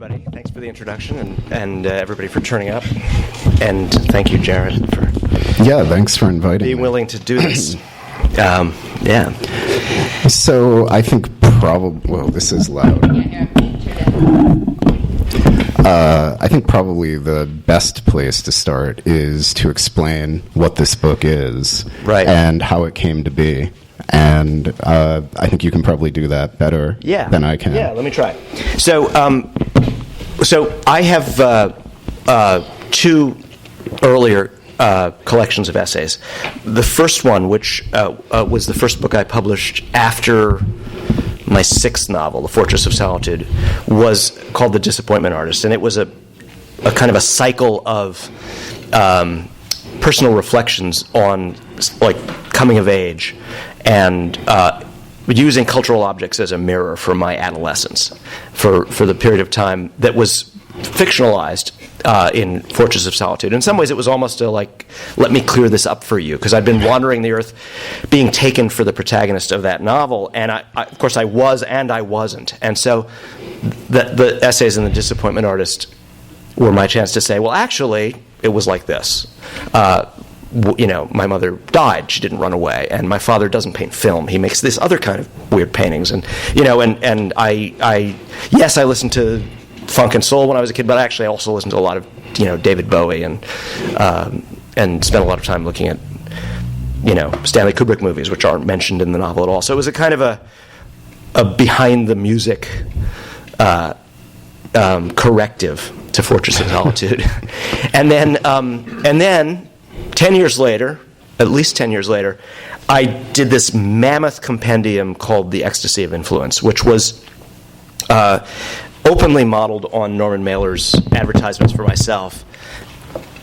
everybody. Thanks for the introduction, and everybody for turning up. And thank you, Jarett, for thanks for inviting being me. willing to do this. So I think this is loud. I think probably the best place to start is to explain what this book is, right, and how it came to be. And I think you can probably do that better than I can. Yeah, let me try. So I have two earlier collections of essays. The first one, which was the first book I published after my sixth novel, The Fortress of Solitude, was called The Disappointment Artist, and it was a kind of a cycle of personal reflections on like coming of age and using cultural objects as a mirror for my adolescence for the period of time that was fictionalized in Fortress of Solitude. In some ways, it was almost let me clear this up for you, because I'd been wandering the earth being taken for the protagonist of that novel, and I of course I was and I wasn't. And so the essays in The Disappointment Artist were my chance to say, well, actually, it was like this. My mother died; she didn't run away, and my father doesn't paint film; he makes this other kind of weird paintings. And I listened to funk and soul when I was a kid, but actually I also listened to a lot of David Bowie and spent a lot of time looking at Stanley Kubrick movies, which aren't mentioned in the novel at all. So it was a kind of a behind the music corrective to Fortress of Solitude. and then 10 years later, at least 10 years later, I did this mammoth compendium called The Ecstasy of Influence, which was openly modeled on Norman Mailer's advertisements for myself,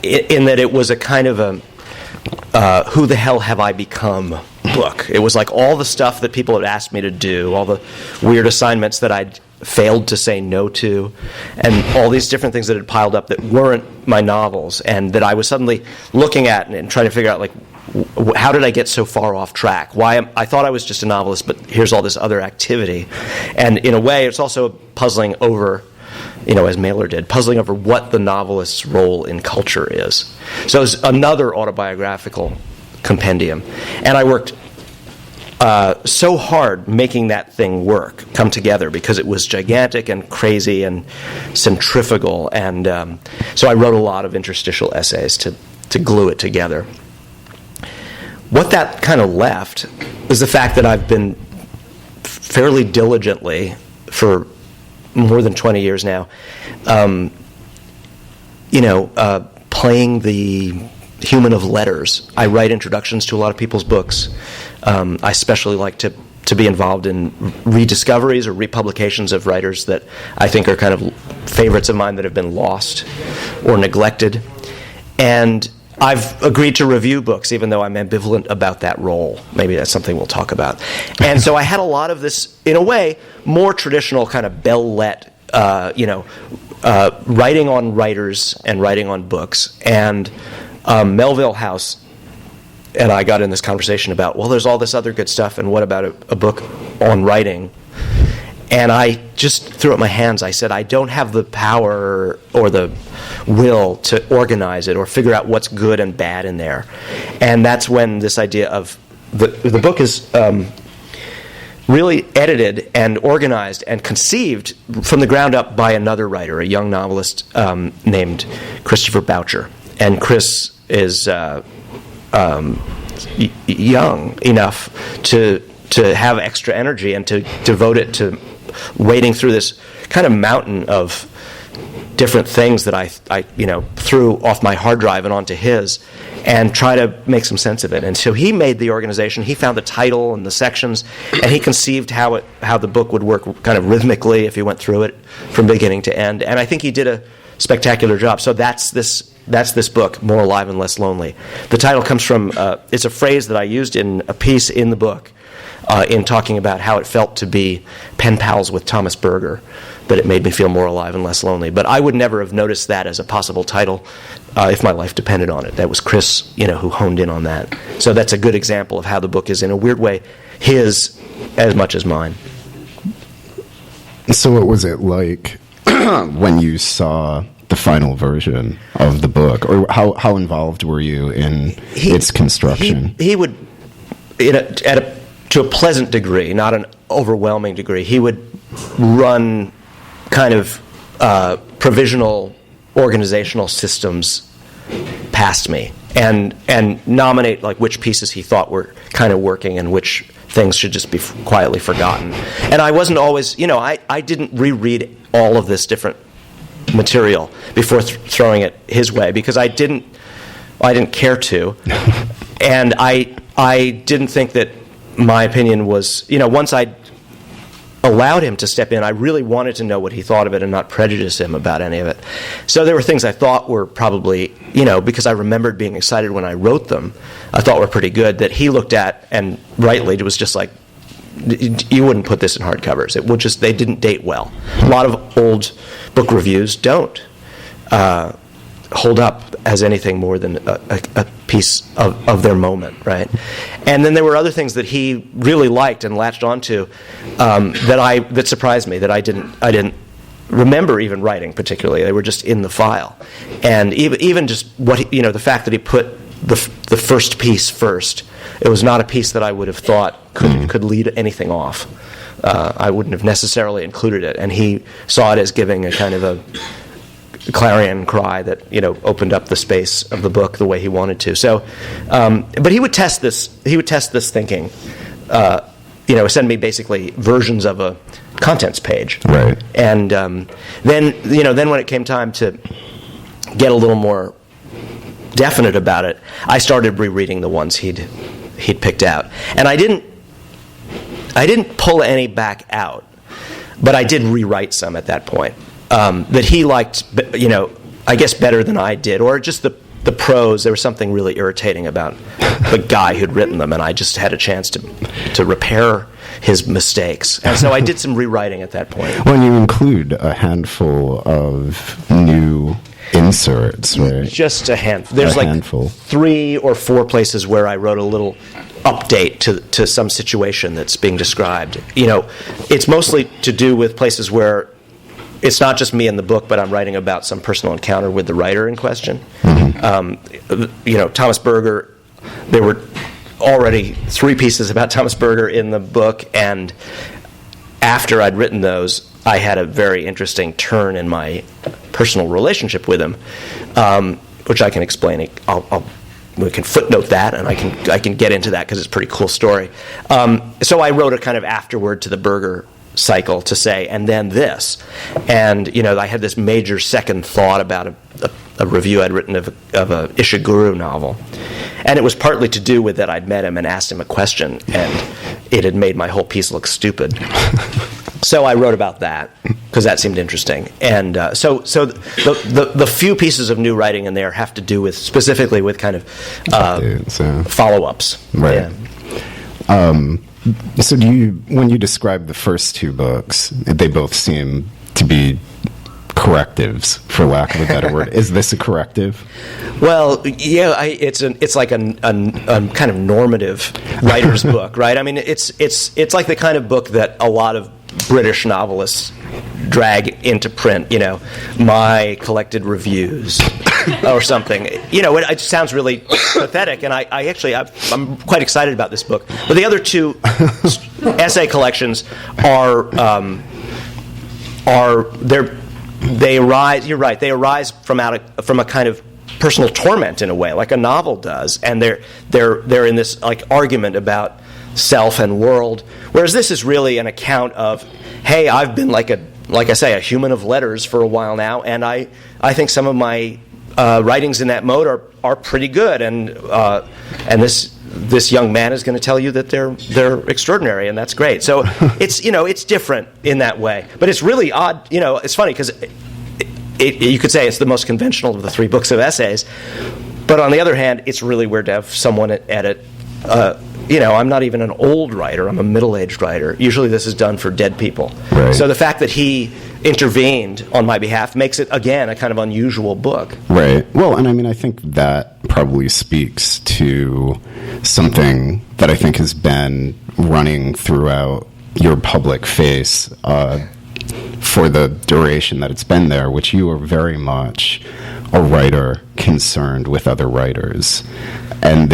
in that it was a kind of a who the hell have I become book. It was like all the stuff that people had asked me to do, all the weird assignments that I'd failed to say no to, and all these different things that had piled up that weren't my novels, and that I was suddenly looking at and trying to figure out, how did I get so far off track? I thought I was just a novelist, but here's all this other activity. And in a way, it's also puzzling over, as Mailer did, puzzling over what the novelist's role in culture is. So it's another autobiographical compendium. And I worked so hard making that thing come together, because it was gigantic and crazy and centrifugal. And so I wrote a lot of interstitial essays to glue it together. What that kind of left is the fact that I've been fairly diligently, for more than 20 years now, playing the human of letters. I write introductions to a lot of people's books. I especially like to be involved in rediscoveries or republications of writers that I think are kind of favorites of mine that have been lost or neglected. And I've agreed to review books, even though I'm ambivalent about that role. Maybe that's something we'll talk about. And so I had a lot of this, in a way, more traditional kind of bell-let, writing on writers and writing on books. And Melville House and I got in this conversation about, well, there's all this other good stuff, and what about a book on writing? And I just threw up my hands. I said, I don't have the power or the will to organize it or figure out what's good and bad in there. And that's when this idea of the book is really edited and organized and conceived from the ground up by another writer, a young novelist named Christopher Boucher. And Chris is young enough to have extra energy and to devote it to wading through this kind of mountain of different things that I threw off my hard drive and onto his, and try to make some sense of it. And so he made the organization. He found the title and the sections, and he conceived how the book would work kind of rhythmically if he went through it from beginning to end. And I think he did a spectacular job. So that's this book, More Alive and Less Lonely. The title comes from, it's a phrase that I used in a piece in the book in talking about how it felt to be pen pals with Thomas Berger, that it made me feel more alive and less lonely. But I would never have noticed that as a possible title if my life depended on it. That was Chris, who honed in on that. So that's a good example of how the book is, in a weird way, his as much as mine. So what was it like when you saw the final version of the book, or how involved were you in its construction? He would, to a pleasant degree, not an overwhelming degree, he would run kind of provisional organizational systems past me and nominate like which pieces he thought were kind of working and which things should just be quietly forgotten. And I wasn't always, I didn't reread all of this different material before throwing it his way because I didn't care to, and I didn't think that my opinion was, once I allowed him to step in, I really wanted to know what he thought of it and not prejudice him about any of it. So there were things I thought were probably, because I remembered being excited when I wrote them, I thought were pretty good, that he looked at, and rightly, it was just like, you wouldn't put this in hardcovers. They didn't date well. A lot of old book reviews don't hold up as anything more than a piece of their moment, right? And then there were other things that he really liked and latched onto that surprised me, that I didn't remember even writing particularly. They were just in the file, and even just what the fact that he put the first piece first. It was not a piece that I would have thought could lead anything off. I wouldn't have necessarily included it, and he saw it as giving a kind of a clarion cry that opened up the space of the book the way he wanted to. So, but he would test this. He would test this thinking. Send me basically versions of a contents page, right? And then when it came time to get a little more definite about it, I started rereading the ones he'd picked out, and I didn't pull any back out, but I did rewrite some at that point that he liked, I guess better than I did, or just the prose. There was something really irritating about the guy who'd written them, and I just had a chance to repair his mistakes, and so I did some rewriting at that point. Well, you include a handful of new inserts, right? Just a handful. There's like 3 or 4 places where I wrote a little update to some situation that's being described. It's mostly to do with places where it's not just me in the book, but I'm writing about some personal encounter with the writer in question. Mm-hmm. Thomas Berger, there were already 3 pieces about Thomas Berger in the book, and after I'd written those, I had a very interesting turn in my personal relationship with him, which I can explain. We can footnote that, and I can get into that because it's a pretty cool story. So I wrote a kind of afterword to the Berger cycle to say, and then this, and I had this major second thought about a review I'd written of a Ishiguro novel, and it was partly to do with that I'd met him and asked him a question, and it had made my whole piece look stupid. So I wrote about that because that seemed interesting, and so the few pieces of new writing in there have to do with specifically with kind of follow-ups. Right. Yeah. So when you describe the first 2 books, they both seem to be correctives, for lack of a better word. Is this a corrective? Well, yeah, it's like a kind of normative writer's book, right? I mean, it's like the kind of book that a lot of British novelists drag into print, my collected reviews or something. It sounds really pathetic, and I'm quite excited about this book. But the other 2 essay collections they arise. You're right. They arise from a kind of personal torment in a way, like a novel does, and they're in this like argument about self and world, whereas this is really an account of, hey, I've been like I say, a human of letters for a while now, and I think some of my writings in that mode are pretty good, and this young man is going to tell you that they're extraordinary, and that's great. So it's different in that way, but it's really odd. It's funny because you could say it's the most conventional of the 3 books of essays, but on the other hand, it's really weird to have someone at it. I'm not even an old writer. I'm a middle-aged writer. Usually this is done for dead people. Right. So the fact that he intervened on my behalf makes it, again, a kind of unusual book. Right. Well, and I think that probably speaks to something that I think has been running throughout your public face for the duration that it's been there, which you are very much a writer concerned with other writers. And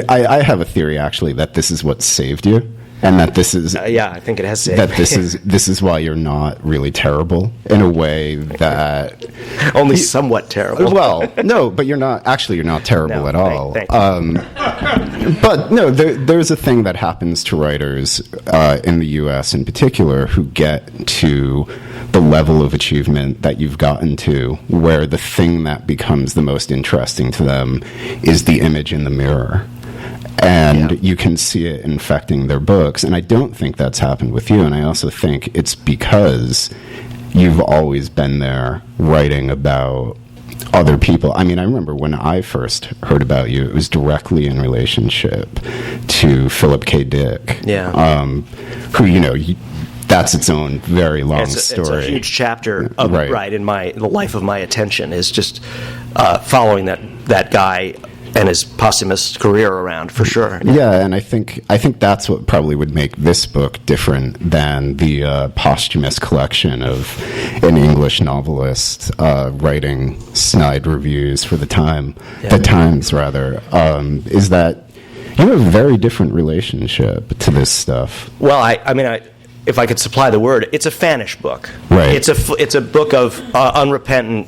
I have a theory, actually, that this is what saved you. And that this is I think it has saved that me. this is why you're not really terrible in a way that only somewhat terrible. Well, no, but you're not terrible at all. Thank you. But no, there's a thing that happens to writers in the U.S. in particular who get to the level of achievement that you've gotten to, where the thing that becomes the most interesting to them is the image in the mirror. And you can see it infecting their books. And I don't think that's happened with you. And I also think it's because you've always been there writing about other people. I mean, I remember when I first heard about you, it was directly in relationship to Philip K. Dick. Who, that's its own very long story. It's a huge chapter of in the life of my attention is just following that guy and his posthumous career around, for sure. Yeah, and I think that's what probably would make this book different than the posthumous collection of an English novelist writing snide reviews for the Times, rather, is that you have a very different relationship to this stuff. Well, I mean, if I could supply the word, it's a fanish book. Right. It's a book of unrepentant,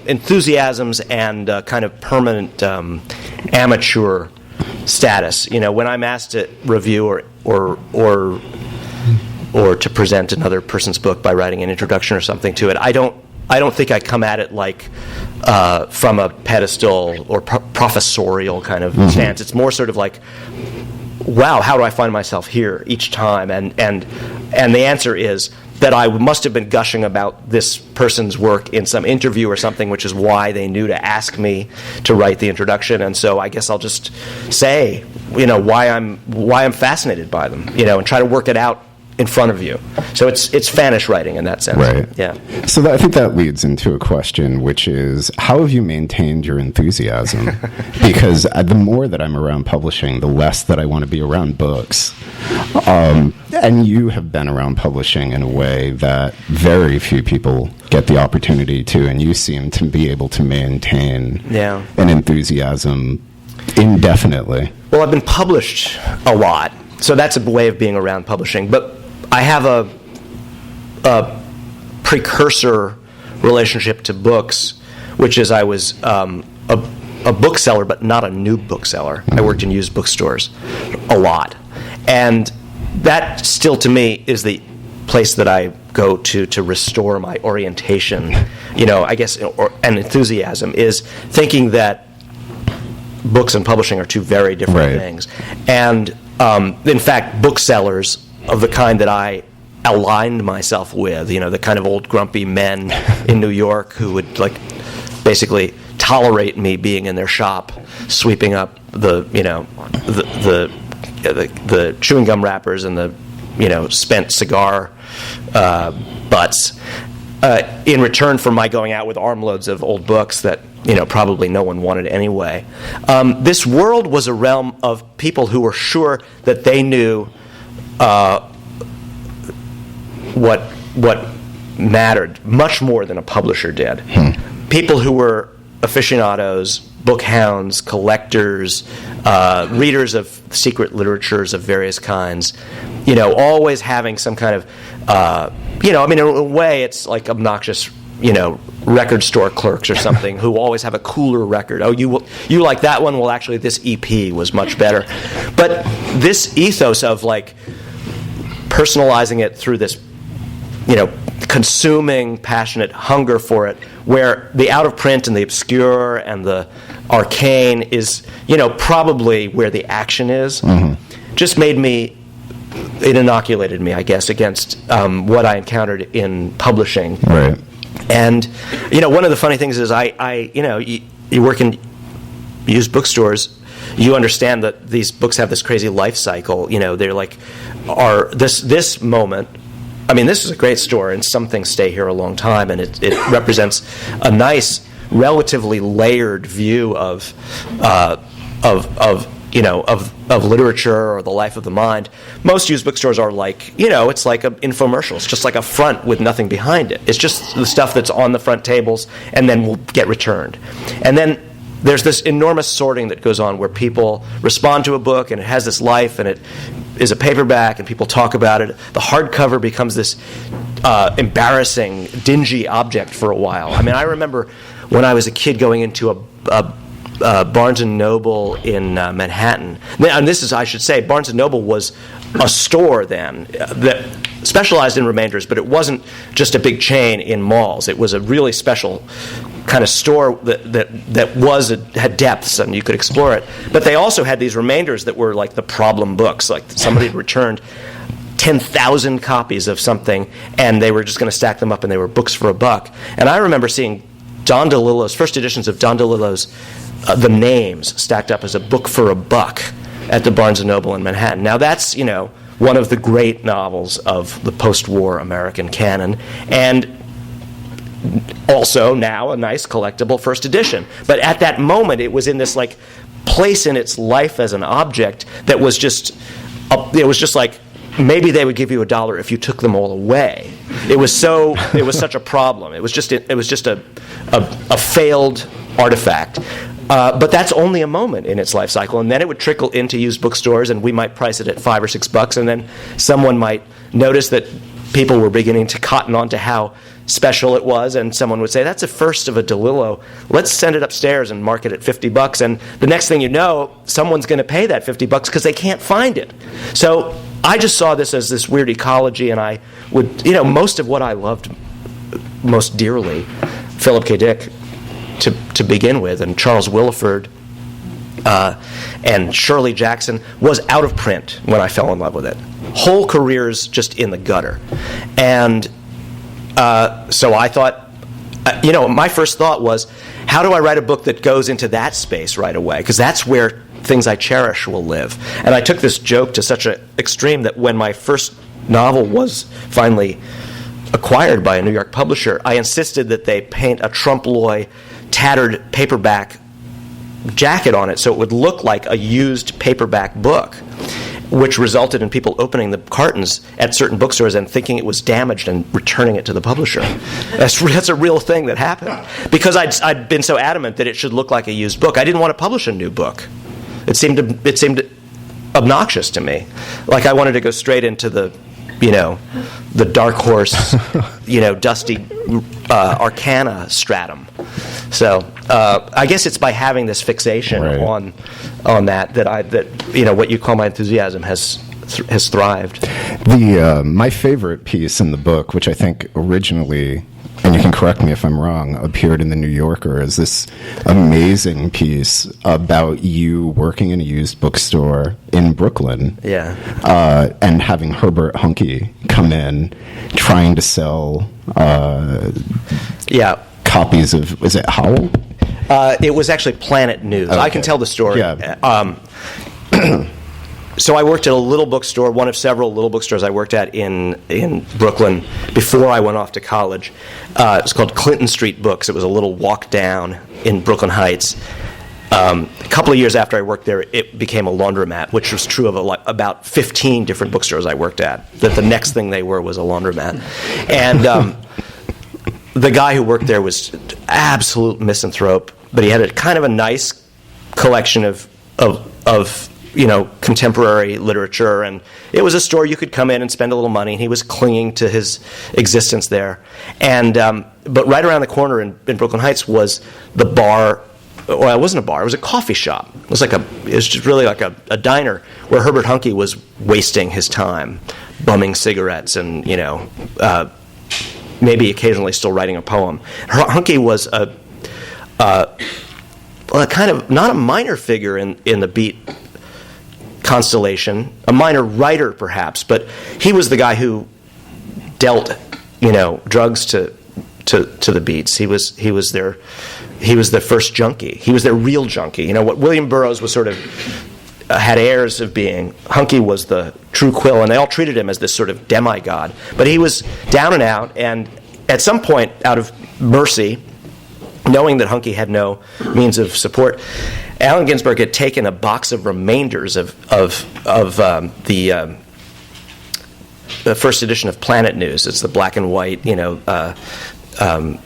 enthusiasms and kind of permanent amateur status. When I'm asked to review or to present another person's book by writing an introduction or something to it, I don't think I come at it like from a pedestal or professorial kind of stance. It's more sort of like, wow, how do I find myself here each time? And the answer is that I must have been gushing about this person's work in some interview or something, which is why they knew to ask me to write the introduction. And so I guess I'll just say, why I'm fascinated by them, and try to work it out in front of you. So it's fanish writing in that sense. Right. Yeah. So I think that leads into a question, which is, how have you maintained your enthusiasm? Because the more that I'm around publishing, the less that I want to be around books. And you have been around publishing in a way that very few people get the opportunity to, and you seem to be able to maintain an enthusiasm indefinitely. Well, I've been published a lot, so that's a way of being around publishing. But I have a precursor relationship to books, which is I was a bookseller, but not a new bookseller. I worked in used bookstores a lot. And that still, to me, is the place that I go to restore my orientation, I guess, and enthusiasm, is thinking that books and publishing are two very different things. And, in fact, booksellers of the kind that I aligned myself with, the kind of old grumpy men in New York who would basically tolerate me being in their shop, sweeping up the chewing gum wrappers and the spent cigar butts, in return for my going out with armloads of old books that probably no one wanted anyway. This world was a realm of people who were sure that they knew what mattered much more than a publisher did. People who were aficionados, book hounds, collectors, readers of secret literatures of various kinds, always having some kind of, in a way it's like obnoxious, record store clerks or something who always have a cooler record. Oh, you like that one? Well, actually, this EP was much better. But this ethos of personalizing it through this, consuming, passionate hunger for it, where the out of print and the obscure and the arcane is, probably where the action is, just made me, it inoculated me, I guess, against what I encountered in publishing. Right. And, one of the funny things is you work in used bookstores, you understand that these books have this crazy life cycle. They're this moment. I mean, this is a great store, and some things stay here a long time, and it represents a nice, relatively layered view of of literature or the life of the mind. Most used bookstores are like, it's like an infomercial. It's just like a front with nothing behind it. It's just the stuff that's on the front tables and then will get returned. And then there's this enormous sorting that goes on where people respond to a book and it has this life and it is a paperback and people talk about it. The hardcover becomes this embarrassing, dingy object for a while. I mean, I remember when I was a kid going into a Barnes & Noble in Manhattan. And this is, I should say, Barnes & Noble was a store then that specialized in remainders, but it wasn't just a big chain in malls. It was a really special kind of store that had depths and you could explore it. But they also had these remainders that were like the problem books, like somebody had returned 10,000 copies of something and they were just going to stack them up and they were books for $1. And I remember seeing Don DeLillo's, first editions of Don DeLillo's The Names stacked up as a book for $1 at the Barnes & Noble in Manhattan. Now that's, one of the great novels of the post-war American canon, and also now a nice collectible first edition. But at that moment, it was in this like place in its life as an object that was just, it was just like, maybe they would give you $1 if you took them all away. It was such a problem. It was just a failed artifact. But that's only a moment in its life cycle, and then it would trickle into used bookstores, and we might price it at $5 or $6, and then someone might notice that people were beginning to cotton on to how special it was, and someone would say, that's a first of a DeLillo. Let's send it upstairs and mark it at $50, and the next thing you know, someone's going to pay that $50 because they can't find it. So I just saw this as this weird ecology, and I would, most of what I loved most dearly, Philip K. Dick, to begin with, and Charles Willeford, and Shirley Jackson, was out of print when I fell in love with it. Whole careers just in the gutter. And so I thought, my first thought was, how do I write a book that goes into that space right away? Because that's where things I cherish will live. And I took this joke to such an extreme that when my first novel was finally acquired by a New York publisher, I insisted that they paint a Trompe l'oeil tattered paperback jacket on it so it would look like a used paperback book, which resulted in people opening the cartons at certain bookstores and thinking it was damaged and returning it to the publisher. That's a real thing that happened. Because I'd been so adamant that it should look like a used book. I didn't want to publish a new book. It seemed obnoxious to me. Like I wanted to go straight into the dark horse, dusty arcana stratum. So I guess it's by having this fixation on that what you call my enthusiasm has thrived. My favorite piece in the book, which I think originally, and you can correct me if I'm wrong, appeared in the New Yorker, is this amazing piece about you working in a used bookstore in Brooklyn. Yeah. And having Herbert Huncke come in trying to sell copies of, is it Howl? It was actually Planet News. Okay. I can tell the story. Yeah. So I worked at a little bookstore, one of several little bookstores I worked at in Brooklyn before I went off to college. It was called Clinton Street Books. It was a little walk down in Brooklyn Heights. A couple of years after I worked there, it became a laundromat, which was true of about 15 different bookstores I worked at, that the next thing they were was a laundromat. And the guy who worked there was absolute misanthrope, but he had a kind of a nice collection of contemporary literature, and it was a store you could come in and spend a little money, and he was clinging to his existence there. And but right around the corner in Brooklyn Heights was the bar. Well, it wasn't a bar; it was a coffee shop. It was just really like a diner where Herbert Huncke was wasting his time, bumming cigarettes, and maybe occasionally still writing a poem. Huncke was a kind of not a minor figure in the beat constellation, a minor writer perhaps, but he was the guy who dealt, drugs to the beats. He was the first junkie. He was their real junkie. What William Burroughs was sort of had airs of being. Huncke was the true quill, and they all treated him as this sort of demigod. But he was down and out, and at some point, out of mercy, knowing that Hunky had no means of support, Allen Ginsberg had taken a box of remainders of the first edition of Planet News. It's the black and white, I'm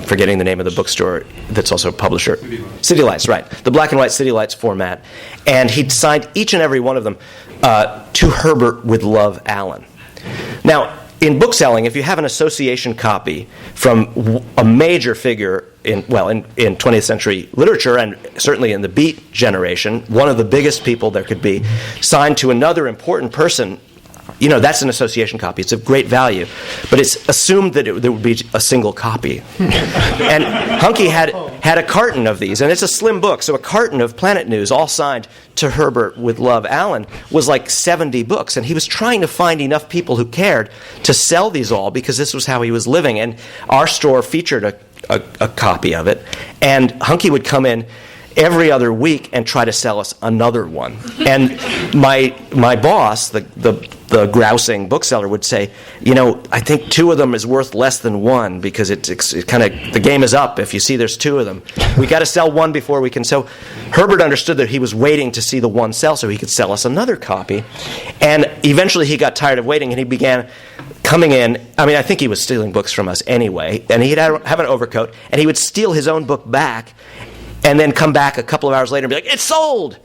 forgetting the name of the bookstore that's also a publisher. City Lights, right. The black and white City Lights format. And he'd signed each and every one of them to Herbert with Love, Allen. Now, in bookselling, if you have an association copy from a major figure in 20th century literature, and certainly in the Beat generation, one of the biggest people there could be, signed to another important person, that's an association copy. It's of great value. But it's assumed that there would be a single copy. And Hunky had a carton of these, and it's a slim book, so a carton of Planet News, all signed to Herbert with Love, Allen, was like 70 books. And he was trying to find enough people who cared to sell these all, because this was how he was living. And our store featured a copy of it. And Hunky would come in every other week and try to sell us another one. And my boss, the grousing bookseller, would say, I think 2 of them is worth less than 1, because it kind of, the game is up if you see there's 2 of them. We got to sell 1 before we can. So Herbert understood that he was waiting to see the 1 sell so he could sell us another copy. And eventually he got tired of waiting, and he began coming in. I think he was stealing books from us anyway, and he'd have an overcoat, and he would steal his own book back and then come back a couple of hours later and be like, "It's sold!"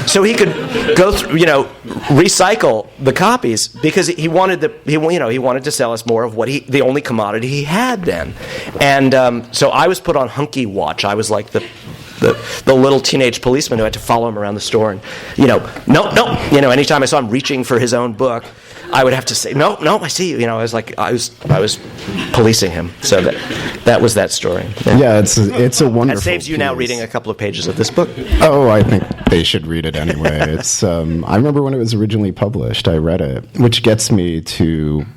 So he could go through, recycle the copies, because he wanted to sell us more of the only commodity he had then. And so I was put on Hunky watch. I was like the little teenage policeman who had to follow him around the store, and no. Anytime I saw him reaching for his own book, I would have to say, no, I see you. I was policing him. So that was that story. Yeah, it's a wonderful. That saves you now reading a couple of pages of this book. Oh, I think they should read it anyway. It's. I remember when it was originally published, I read it, which gets me to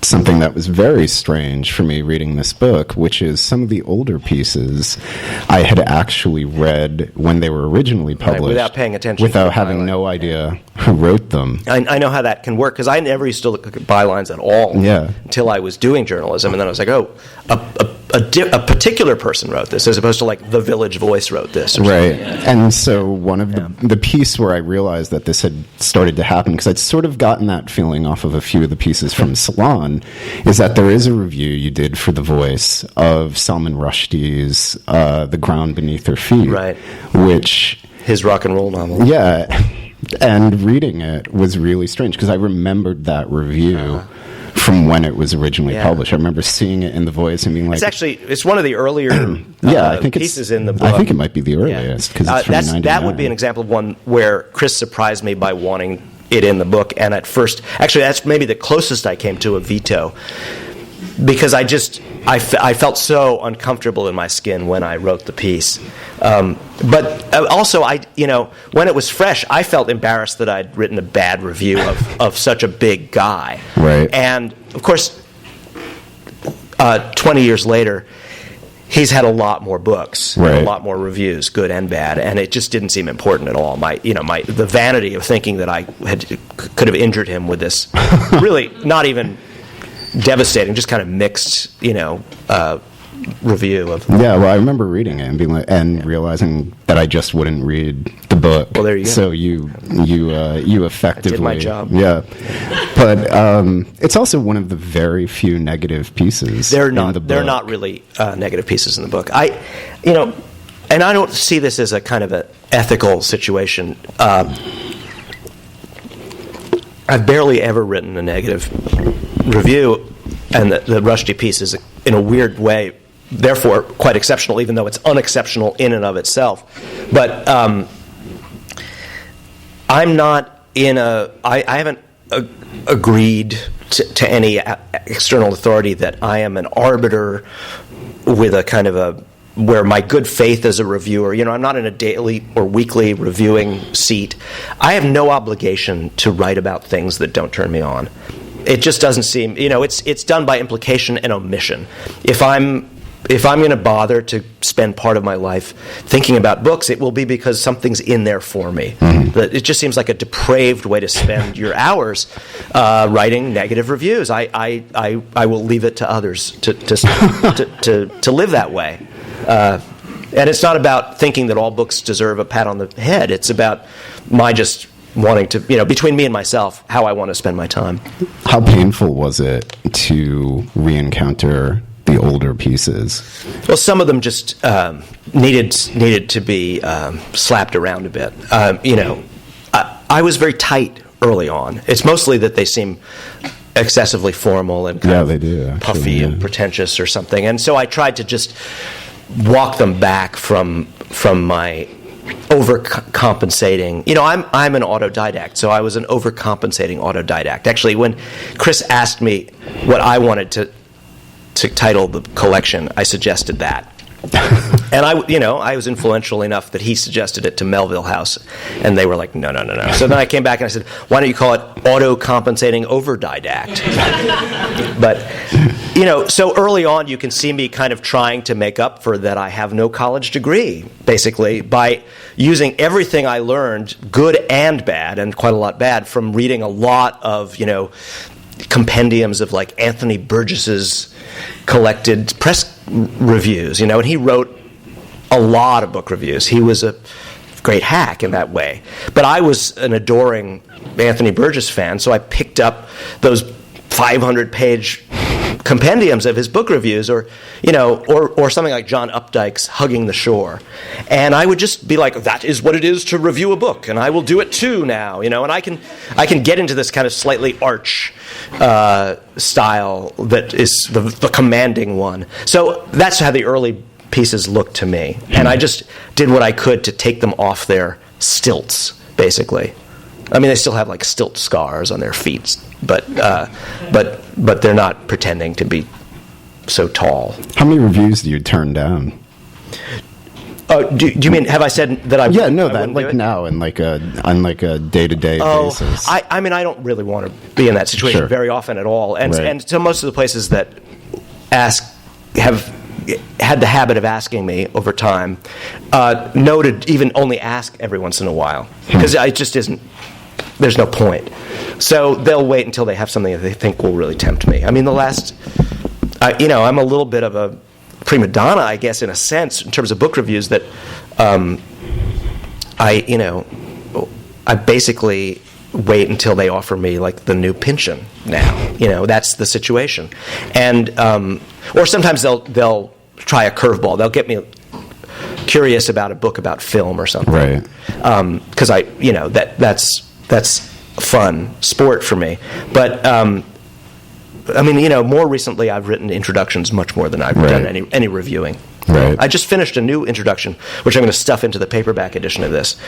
something that was very strange for me reading this book, which is some of the older pieces I had actually read when they were originally published, right, without paying attention, without having no idea who wrote them. I know how that can work, because I never used to look at bylines at all until I was doing journalism, and then I was like, a particular person wrote this, as opposed to like the Village Voice wrote this. Right. And so one of the piece where I realized that this had started to happen, because I'd sort of gotten that feeling off of a few of the pieces from Salman, is that there is a review you did for The Voice of Salman Rushdie's The Ground Beneath Their Feet. Right. Which... his rock and roll novel. Yeah. And reading it was really strange, because I remembered that review from when it was originally published. I remember seeing it in The Voice and being like... It's one of the earlier I think pieces in the book. I think it might be the earliest, because it's from 1999. That would be an example of one where Chris surprised me by wanting it in the book, and at first... Actually, that's maybe the closest I came to a veto, because I felt so uncomfortable in my skin when I wrote the piece. But also, when it was fresh, I felt embarrassed that I'd written a bad review of such a big guy. Right. And, of course, 20 years later, he's had a lot more books, right, a lot more reviews, good and bad, and it just didn't seem important at all. The vanity of thinking that I could have injured him with this, really not even devastating, just kind of mixed, review of. Yeah, well, I remember reading it and being and realizing that I just wouldn't read the book. Well, there you go. So you effectively I did my job. Yeah, but it's also one of the very few negative pieces. They're in the book. They're not really negative pieces in the book. And I don't see this as a kind of an ethical situation. I've barely ever written a negative review, and the Rushdie piece is, in a weird way, therefore quite exceptional, even though it's unexceptional in and of itself. But I'm not I haven't agreed to any external authority that I am an arbiter with a kind of where my good faith as a reviewer, I'm not in a daily or weekly reviewing seat. I have no obligation to write about things that don't turn me on. It just doesn't seem, it's done by implication and omission. If I'm going to bother to spend part of my life thinking about books, it will be because something's in there for me. Mm-hmm. It just seems like a depraved way to spend your hours writing negative reviews. I will leave it to others to live that way. And it's not about thinking that all books deserve a pat on the head. It's about my just wanting to, between me and myself, how I want to spend my time. How painful was it to re-encounter the older pieces? Well, some of them just needed to be slapped around a bit. I was very tight early on. It's mostly that they seem excessively formal and kind of they do, actually, puffy and pretentious or something. And so I tried to just walk them back from my overcompensating. I'm an autodidact, so I was an overcompensating autodidact. Actually, when Chris asked me what I wanted to title the collection, I suggested that. And I was influential enough that he suggested it to Melville House, and they were like, no. So then I came back and I said, why don't you call it auto-compensating overdidact? But, so early on you can see me kind of trying to make up for that I have no college degree, basically, by using everything I learned, good and bad, and quite a lot bad, from reading a lot of, compendiums of like Anthony Burgess's collected press reviews, and he wrote a lot of book reviews. He was a great hack in that way. But I was an adoring Anthony Burgess fan, so I picked up those 500-page compendiums of his book reviews, or something like John Updike's Hugging the Shore. And I would just be like, that is what it is to review a book, and I will do it too now, and I can get into this kind of slightly arch style that is the commanding one. So that's how the early pieces looked to me. And I just did what I could to take them off their stilts, basically. I mean, they still have like stilt scars on their feet, but they're not pretending to be so tall. How many reviews do you turn down? Do you mean, have I said that I? Yeah, no, I that like now on like a day-to-day basis. I mean, I don't really want to be in that situation very often at all, and so most of the places that have had the habit of asking me over time know to even only ask every once in a while, because it just isn't. There's no point. So they'll wait until they have something that they think will really tempt me. I mean, I'm a little bit of a prima donna, I guess, in a sense, in terms of book reviews, that I basically wait until they offer me like the new Pynchon now. That's the situation. And or sometimes they'll try a curveball. They'll get me curious about a book about film or something. Right. Because that's fun sport for me. But I mean, more recently I've written introductions much more than I've done any reviewing. Right. I just finished a new introduction, which I'm going to stuff into the paperback edition of this,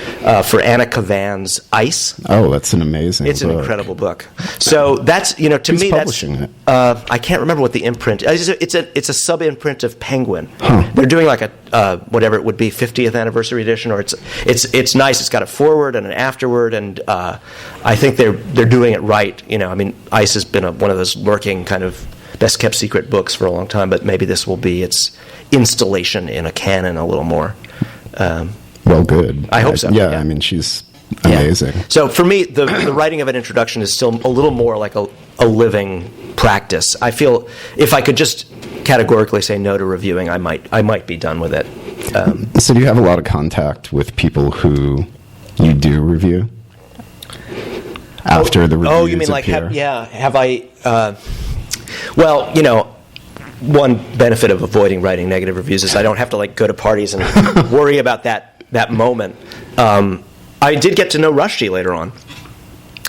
for Anna Kavan's Ice. Oh, that's an amazing book. It's an incredible book. So that's, to Who's me, publishing that's... it? I can't remember what the imprint... It's a sub-imprint of Penguin. Huh. They're doing like a, whatever it would be, 50th anniversary edition, or it's nice. It's got a foreword and an afterword, and I think they're doing it right. I mean, Ice has been one of those lurking kind of best-kept secret books for a long time, but maybe this will be its installation in a canon a little more. Well, good. I hope so. Yeah, I mean, she's amazing. Yeah. So for me, the writing of an introduction is still a little more like a living practice. I feel if I could just categorically say no to reviewing, I might be done with it. So do you have a lot of contact with people who you do review after the reviews? Oh, you mean like have I? Well, one benefit of avoiding writing negative reviews is I don't have to go to parties and worry about that moment. I did get to know Rushdie later on,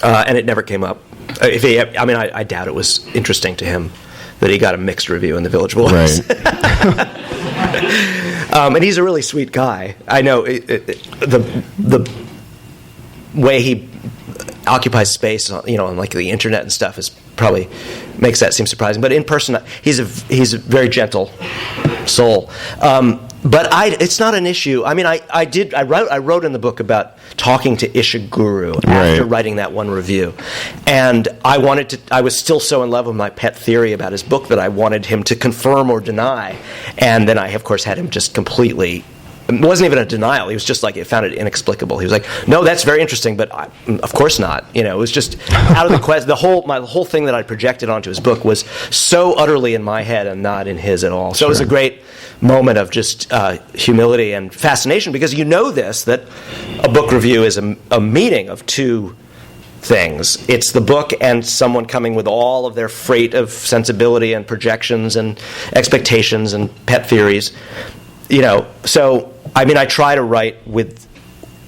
and it never came up. I doubt it was interesting to him that he got a mixed review in the Village Voice. Right. And he's a really sweet guy. I know the way he occupies space, on the internet and stuff, is probably makes that seem surprising. But in person, he's a very gentle soul. But it's not an issue. I mean, I wrote in the book about talking to Ishiguro after writing that one review, and I was still so in love with my pet theory about his book that I wanted him to confirm or deny, and then I of course had him just completely it wasn't even a denial. He was just like, he found it inexplicable. He was like, no, that's very interesting, but of course not. It was just out of the question. The whole thing that I projected onto his book was so utterly in my head and not in his at all. So it was a great moment of just humility and fascination, because this, that a book review is a meeting of two things. It's the book and someone coming with all of their freight of sensibility and projections and expectations and pet theories. So I try to write with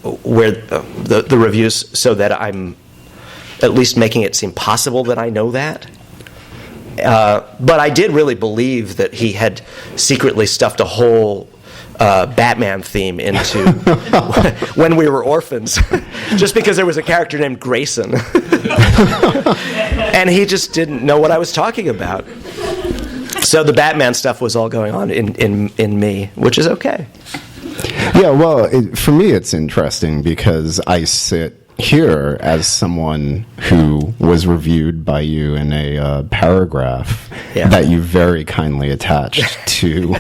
where the reviews so that I'm at least making it seem possible that I know that. But I did really believe that he had secretly stuffed a whole Batman theme into When We Were Orphans, just because there was a character named Grayson. And he just didn't know what I was talking about. So the Batman stuff was all going on in me, which is okay. Yeah, well, for me it's interesting because I sit here as someone who was reviewed by you in a paragraph that you very kindly attached to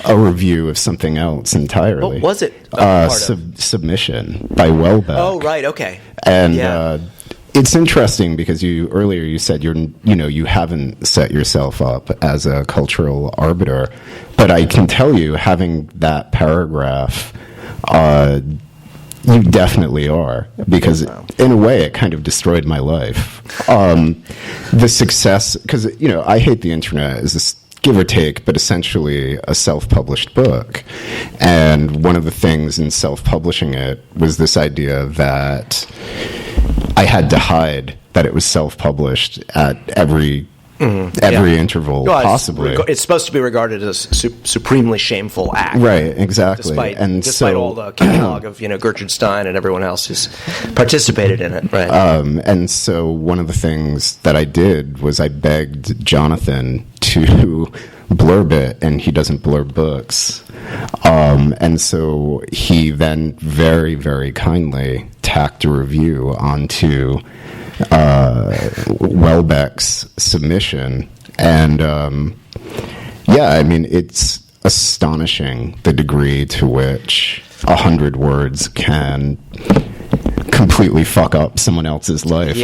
a review of something else entirely. What was it? Submission by Welbeck. Oh, right, okay. And it's interesting because earlier you said you haven't set yourself up as a cultural arbiter, but I can tell you, having that paragraph, you definitely are, because in a way it kind of destroyed my life. The success, because I hate the internet is this give or take, but essentially a self-published book. And one of the things in self-publishing it was this idea that I had to hide that it was self-published at every interval, possibly. It's supposed to be regarded as a supremely shameful act. Right, exactly. Despite all the catalog of Gertrude Stein and everyone else who's participated in it. Right. And so one of the things that I did was I begged Jonathan to blurb it, and he doesn't blurb books. And so he then very, very kindly tacked a review onto Welbeck's submission, and it's astonishing the degree to which 100 words can completely fuck up someone else's life.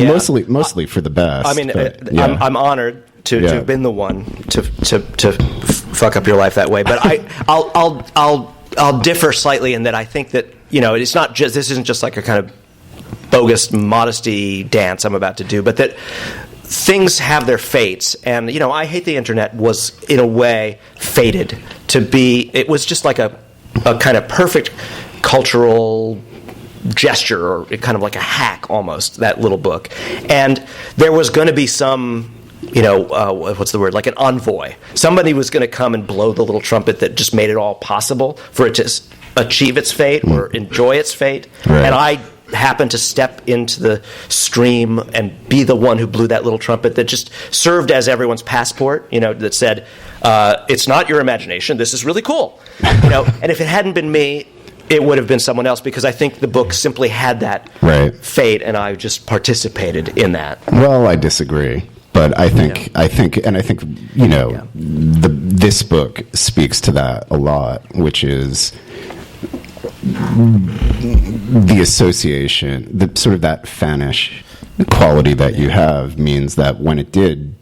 Mostly for the best. I'm honored to have been the one to fuck up your life that way, but I'll differ slightly in that I think that it's not just, this isn't just like a kind of bogus modesty dance I'm about to do, but that things have their fates. And, I Hate the Internet was, in a way, fated to be, it was just like a kind of perfect cultural gesture, or kind of like a hack almost, that little book. And there was going to be some, what's the word, like an envoy. Somebody was going to come and blow the little trumpet that just made it all possible for it to achieve its fate or enjoy its fate. Right. And I happened to step into the stream and be the one who blew that little trumpet that just served as everyone's passport, that said, it's not your imagination, this is really cool. And if it hadn't been me, it would have been someone else, because I think the book simply had that fate, and I just participated in that. Well, I disagree. But I think, this book speaks to that a lot, which is the association, the sort of that fanish quality that you have means that when it did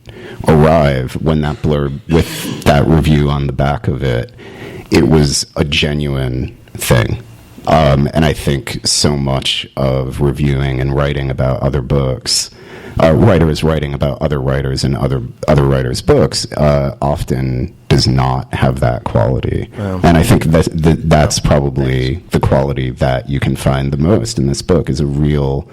arrive, when that blurb with that review on the back of it, it was a genuine thing. And I think so much of reviewing and writing about other books, writers writing about other writers and other writers' books, often does not have that quality. Wow. And I think that's probably the quality that you can find the most in this book, is a real,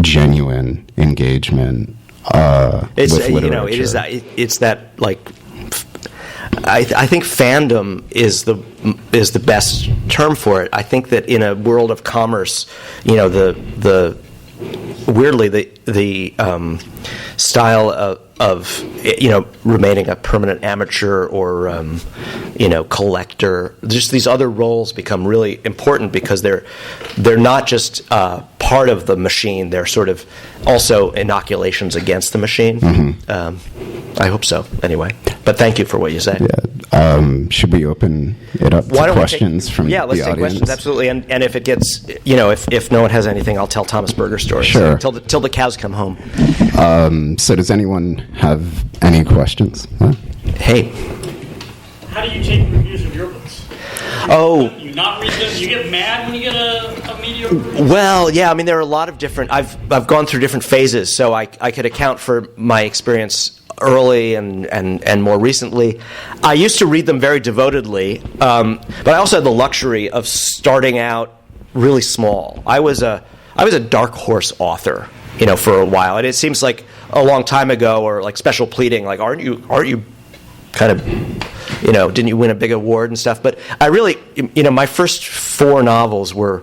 genuine engagement with literature. It's that like. I think fandom is the best term for it. I think that in a world of commerce, the weirdly the style of remaining a permanent amateur or collector, just these other roles become really important, because they're not just part of the machine. They're sort of also inoculations against the machine. I hope so, anyway. But thank you for what you say. Yeah. Should we open it up to questions from the audience? Yeah, let's take questions, absolutely. And if it gets, if no one has anything, I'll tell Thomas Berger stories. Sure. Till the cows come home. So does anyone have any questions? Hey. How do you take reviews of your books? You not read them? You get mad when you get a mediocre review? Well, yeah. I mean, there are a lot of different. I've gone through different phases, so I could account for my experience early and more recently. I used to read them very devotedly, but I also had the luxury of starting out really small. I was a dark horse author, for a while, and it seems like a long time ago, or like special pleading, like aren't you kind of, didn't you win a big award and stuff? But I really, my first 4 novels were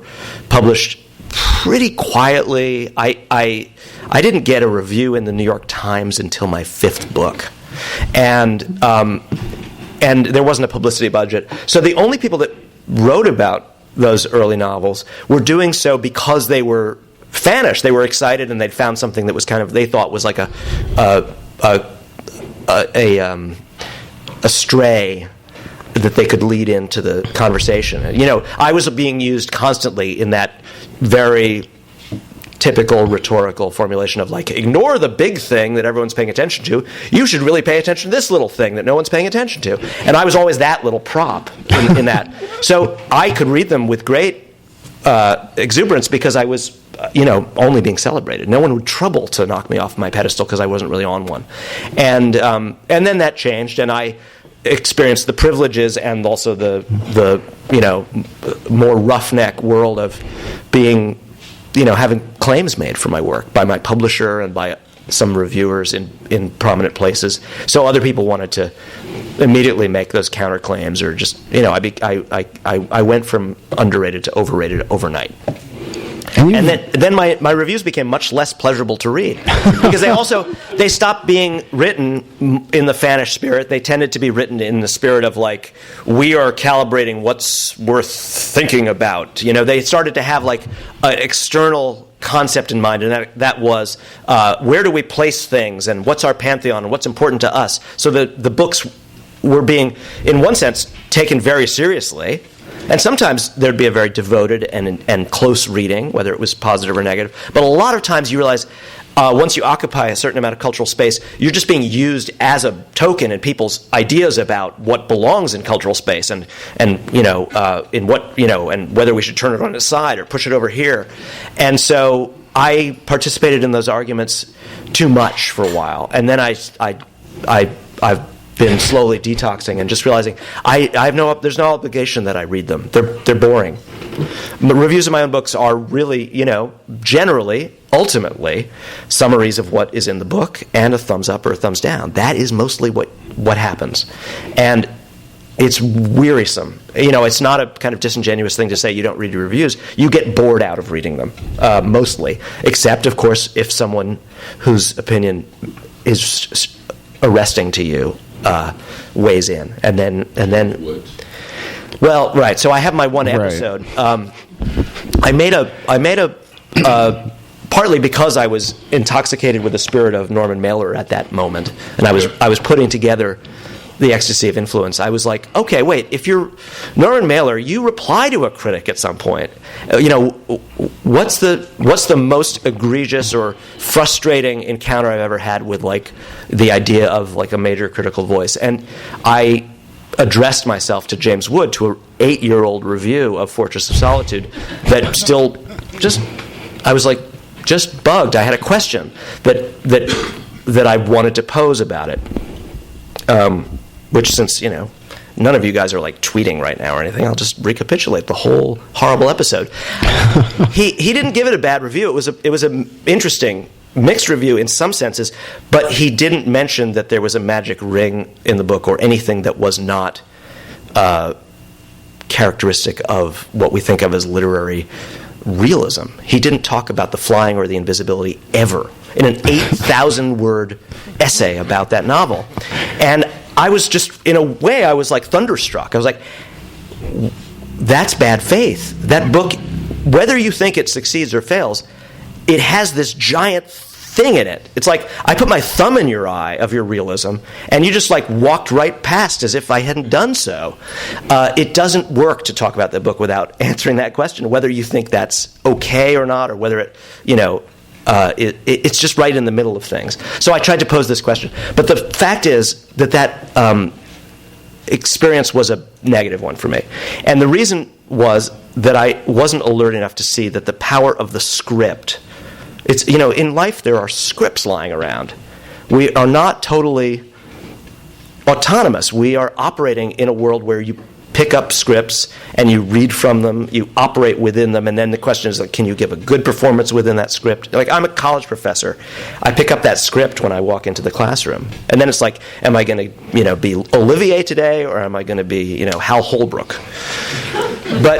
published pretty quietly. I didn't get a review in the New York Times until my 5th book, and there wasn't a publicity budget. So the only people that wrote about those early novels were doing so because they were fanish. They were excited and they'd found something that was kind of, they thought was like a stray that they could lead into the conversation. I was being used constantly in that very typical rhetorical formulation of like, ignore the big thing that everyone's paying attention to. You should really pay attention to this little thing that no one's paying attention to. And I was always that little prop in that. So I could read them with great exuberance because I was, only being celebrated. No one would trouble to knock me off my pedestal because I wasn't really on one. And then that changed, and I experienced the privileges and also the more roughneck world of being, having claims made for my work by my publisher and by some reviewers in prominent places. So other people wanted to immediately make those counterclaims, or just, I went from underrated to overrated overnight. And then my reviews became much less pleasurable to read because they stopped being written in the fanish spirit. They tended to be written in the spirit of like, we are calibrating what's worth thinking about. They started to have like an external concept in mind, and that was where do we place things and what's our pantheon and what's important to us. So the books were being, in one sense, taken very seriously. And sometimes there'd be a very devoted and close reading, whether it was positive or negative. But a lot of times you realize once you occupy a certain amount of cultural space, you're just being used as a token in people's ideas about what belongs in cultural space and in what, and whether we should turn it on its side or push it over here. And so I participated in those arguments too much for a while. And then I've been slowly detoxing and just realizing there's no obligation that I read them. They're boring. The reviews of my own books are really, generally, ultimately, summaries of what is in the book and a thumbs up or a thumbs down. That is mostly what happens. And it's wearisome. It's not a kind of disingenuous thing to say you don't read your reviews. You get bored out of reading them, mostly. Except, of course, if someone whose opinion is arresting to you weighs in, and then well, right. So I have my one episode. Right. I made a partly because I was intoxicated with the spirit of Norman Mailer at that moment, and I was putting together the Ecstasy of Influence. I was like, okay, wait, if you're Norman Mailer, you reply to a critic at some point. What's the most egregious or frustrating encounter I've ever had with like the idea of like a major critical voice? And I addressed myself to James Wood, to an 8-year-old review of Fortress of Solitude that still I was like just bugged. I had a question that I wanted to pose about it. Which, since, none of you guys are like tweeting right now or anything, I'll just recapitulate the whole horrible episode. He didn't give it a bad review. It was an interesting mixed review in some senses, but he didn't mention that there was a magic ring in the book or anything that was not characteristic of what we think of as literary realism. He didn't talk about the flying or the invisibility ever in an 8,000-word essay about that novel. And I was just, in a way, I was like thunderstruck. I was like, that's bad faith. That book whether you think it succeeds or fails, it has this giant thing in it. It's like I put my thumb in your eye of your realism, and you just like walked right past as if I hadn't done so. It doesn't work to talk about the book without answering that question, whether you think that's okay or not, or whether it, it's just right in the middle of things. So I tried to pose this question, but the fact is that experience was a negative one for me, and the reason was that I wasn't alert enough to see that the power of the script. It's, in life there are scripts lying around. We are not totally autonomous. We are operating in a world where you pick up scripts and you read from them, you operate within them, and then the question is, like, can you give a good performance within that script? Like, I'm a college professor. I pick up that script when I walk into the classroom. And then it's like, am I going to, be Olivier today, or am I going to be, Hal Holbrook? But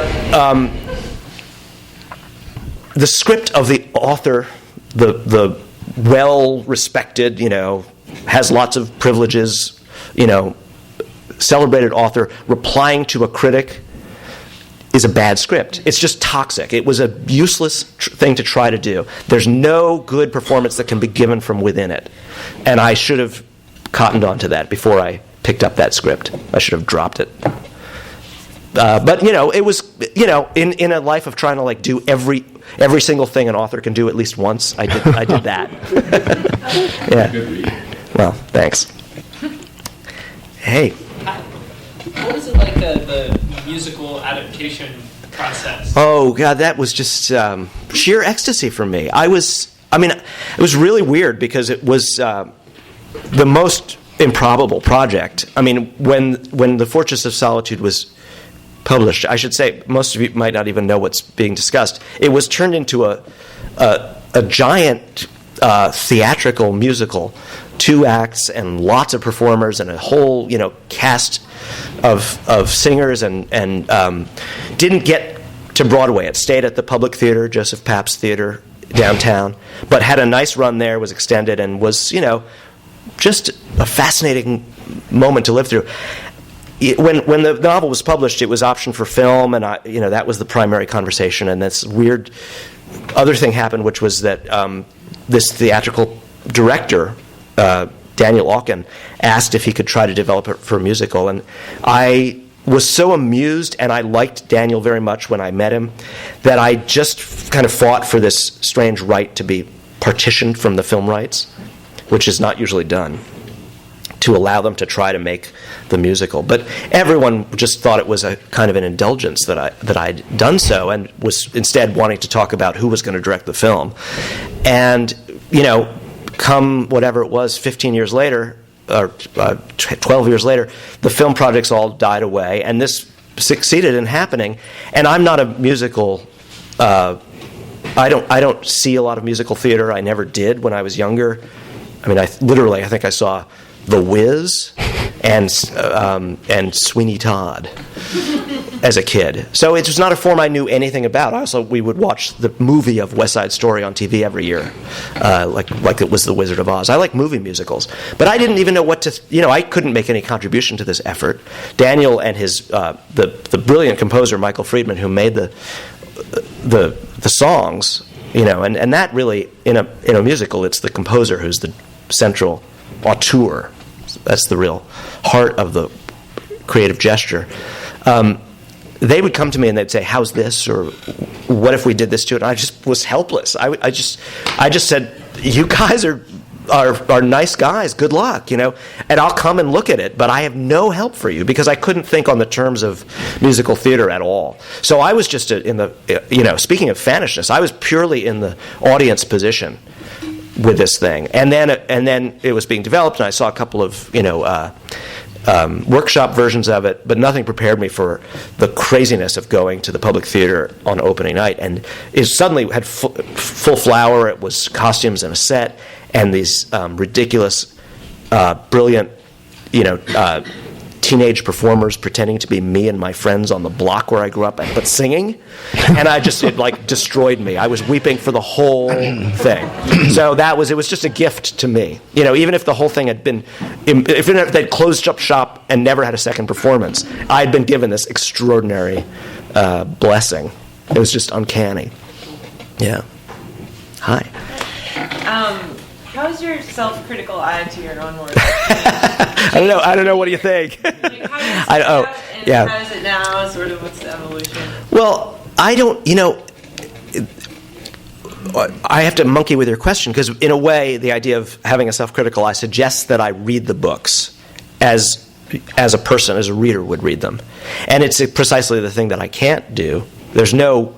the script of the author, the well-respected, has lots of privileges, celebrated author replying to a critic is a bad script. It's just toxic. It was a useless thing to try to do. There's no good performance that can be given from within it. And I should have cottoned on to that before I picked up that script. I should have dropped it. But it was, in a life of trying to like do every single thing an author can do at least once, I did that. Yeah. Well, thanks. Hey. What was it like the musical adaptation process? Oh God, that was just sheer ecstasy for me. It was really weird because it was the most improbable project. I mean, when The Fortress of Solitude was published, I should say, most of you might not even know what's being discussed. It was turned into a giant theatrical musical, 2 acts and lots of performers and a whole cast of singers, and didn't get to Broadway. It stayed at the Public Theater, Joseph Pabst Theater downtown, but had a nice run there, was extended, and was just a fascinating moment to live through. When the novel was published, it was optioned for film, and that was the primary conversation. And this weird other thing happened, which was that this theatrical director, Daniel Auken, asked if he could try to develop it for a musical. And I was so amused, and I liked Daniel very much when I met him, that I just kind of fought for this strange right to be partitioned from the film rights, which is not usually done, to allow them to try to make the musical. But everyone just thought it was a kind of an indulgence that I'd done so, and was instead wanting to talk about who was going to direct the film. And, come whatever it was, 15 years later, or 12 years later, the film projects all died away, and this succeeded in happening. And I'm not a musical... I don't see a lot of musical theater. I never did when I was younger. I mean, I think I saw The Wiz and Sweeney Todd as a kid. So it was not a form I knew anything about. Also, we would watch the movie of West Side Story on TV every year, like it was The Wizard of Oz. I like movie musicals, but I didn't even know what to. I couldn't make any contribution to this effort. Daniel and his the brilliant composer Michael Friedman, who made the songs, and that really in a musical, it's the composer who's the central auteur. That's the real heart of the creative gesture. They would come to me and they'd say, "How's this?" or "What if we did this to it?" And I just was helpless. I just said, "You guys are nice guys. Good luck, and I'll come and look at it, but I have no help for you," because I couldn't think on the terms of musical theater at all. So I was just in the speaking of fanishness, I was purely in the audience position with this thing, and then it was being developed, and I saw a couple of workshop versions of it, but nothing prepared me for the craziness of going to the Public Theater on opening night. And it suddenly had full flower. It was costumes and a set, and these ridiculous, brilliant, teenage performers pretending to be me and my friends on the block where I grew up, but singing. And it destroyed me. I was weeping for the whole thing. So it was just a gift to me. Even if the whole thing had been, if they'd closed up shop and never had a second performance, I'd been given this extraordinary blessing. It was just uncanny. Yeah. Hi. How's your self-critical eye to your own work? I don't know. What do you think? Like, how did it start out, and yeah. how is it now? Sort of, what's the evolution? Well, I don't. I have to monkey with your question because, in a way, the idea of having a self-critical eye suggests that I read the books as a person, as a reader would read them, and it's precisely the thing that I can't do. There's no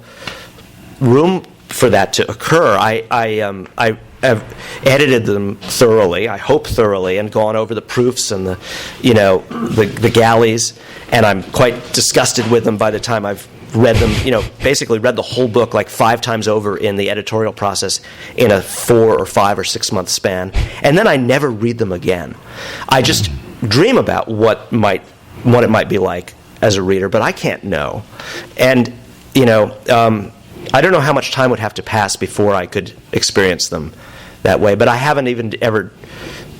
room for that to occur. I have edited them thoroughly, I hope thoroughly, and gone over the proofs and the galleys, and I'm quite disgusted with them by the time I've read them, basically read the whole book like 5 times over in the editorial process in a 4 or 5 or 6 month span, and then I never read them again. I just dream about what it might be like as a reader, but I can't know. And I don't know how much time would have to pass before I could experience them that way, but I haven't even ever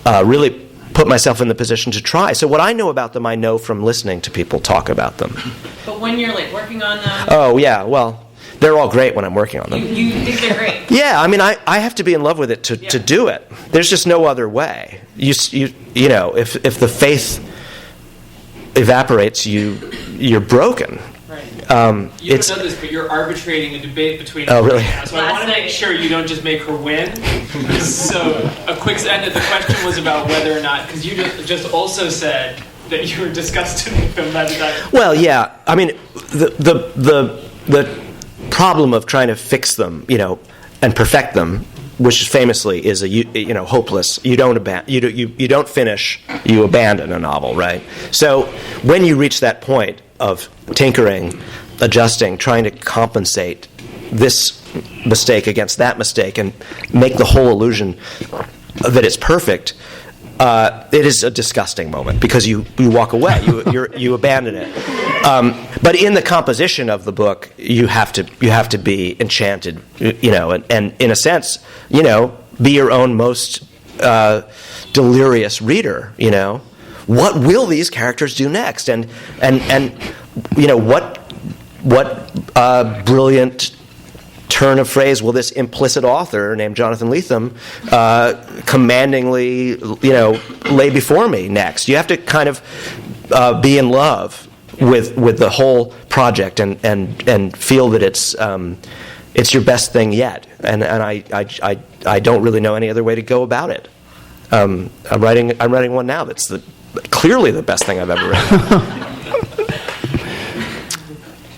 really put myself in the position to try. So what I know about them, I know from listening to people talk about them. But when you're working on them, oh yeah, well, they're all great when I'm working on them. You think they're great? Yeah, I mean, I have to be in love with it to do it. There's just no other way. If the faith evaporates, you're broken. Right. You haven't done this, but you're arbitrating a debate between Oh, really? So I want to make sure you don't just make her win. So a quick end of the question was about whether or not, because you just also said that you were disgusted with them by the time. Well, yeah. I mean, the problem of trying to fix them, and perfect them, which famously is hopeless. You don't finish. You abandon a novel, right? So when you reach that point of tinkering, adjusting, trying to compensate this mistake against that mistake, and make the whole illusion that it's perfect, it is a disgusting moment because you walk away, you abandon it. But in the composition of the book, you have to be enchanted, and in a sense, be your own most delirious reader. What will these characters do next? And what brilliant turn of phrase will this implicit author named Jonathan Lethem commandingly lay before me next? You have to kind of be in love with the whole project and feel that it's your best thing yet. And I don't really know any other way to go about it. I'm writing one now that's clearly the best thing I've ever read.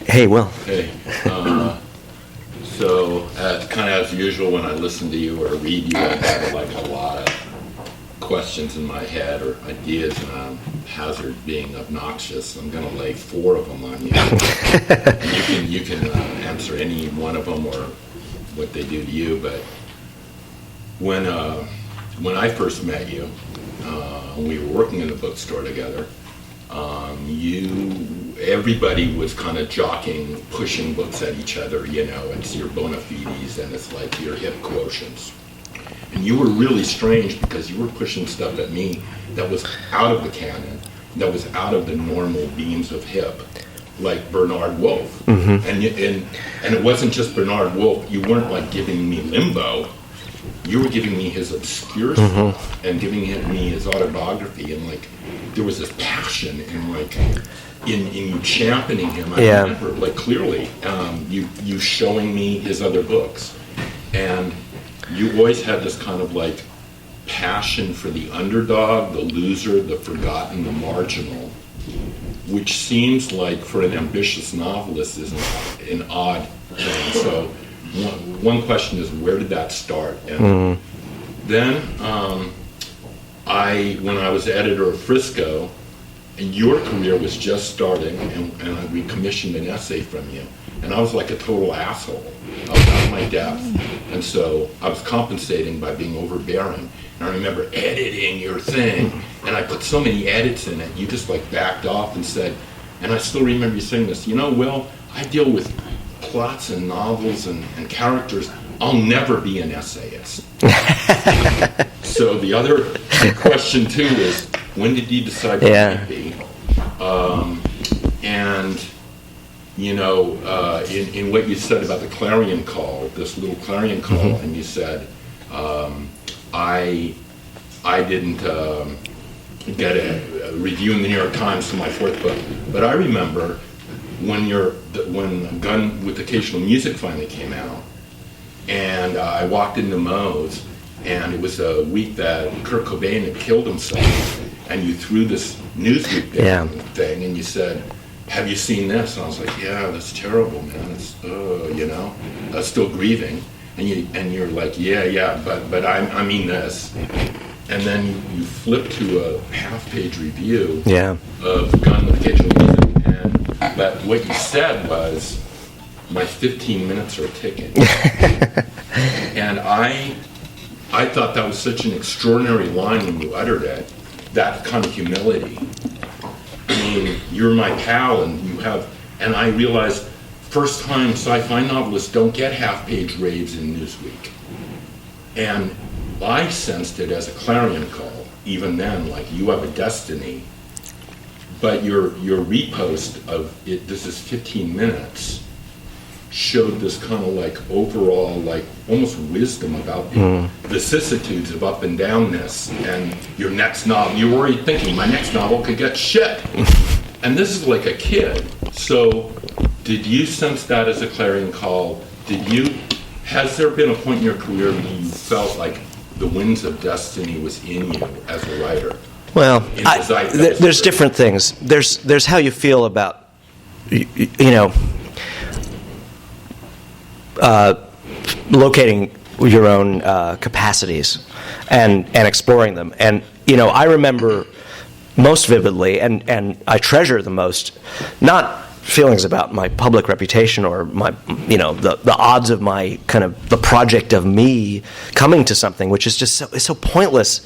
Hey, Will. Hey. So, kind of as usual, when I listen to you or read you, I have a lot of questions in my head or ideas, and I'm hazard being obnoxious. I'm going to lay 4 of them on you. You can answer any one of them or what they do to you. But when I first met you, we were working in the bookstore together. Everybody was kind of jockeying, pushing books at each other. It's your bona fides and it's like your hip quotients. And you were really strange because you were pushing stuff at me that was out of the canon, that was out of the normal beams of hip, like Bernard Wolfe. Mm-hmm. And it wasn't just Bernard Wolfe. You weren't giving me Limbo. You were giving me his obscure stuff and giving me his autobiography, and there was this passion in you championing him. I remember clearly you showing me his other books, and you always had this kind of passion for the underdog, the loser, the forgotten, the marginal, which seems like for an ambitious novelist is an odd thing. So one question is, where did that start? And then when I was editor of Frisco, and your career was just starting, and we commissioned an essay from you, and I was like a total asshole. I was out of my depth, and so I was compensating by being overbearing. And I remember editing your thing, and I put so many edits in it, you just backed off and said, and I still remember you saying this, Will, I deal with plots and novels and characters. I'll never be an essayist. So the other question too is, when did you decide to be? And in what you said about the clarion call, this little clarion call, and you said, I didn't get a review in the New York Times for my fourth book, but I remember when Gun with Occasional Music finally came out, and I walked into Moe's, and it was a week that Kurt Cobain had killed himself, and you threw this Newsweek thing, and you said, have you seen this? And I was like, yeah, that's terrible, man. It's, still grieving. And you're like, yeah, but I mean this. And then you flip to a half-page review of Gun with Occasional Music, but what you said was, my 15 minutes are ticking. And I thought that was such an extraordinary line when you uttered it, that kind of humility. I mean, you're my pal, and I realized first-time sci-fi novelists don't get half-page raves in Newsweek. And I sensed it as a clarion call, even then, like, you have a destiny. But your repost of it, this is 15 minutes, showed this kind of like overall, like almost wisdom about the vicissitudes of up and downness. And your next novel, you're already thinking, my next novel could get shit. And this is like a kid. So did you sense that as a clarion call? Has there been a point in your career when you felt like the winds of destiny was in you as a writer? Well, there's different things. There's how you feel about, locating your own capacities and exploring them. And, I remember most vividly, and I treasure the most, not feelings about my public reputation or my, the odds of my kind of the project of me coming to something, which is just so pointless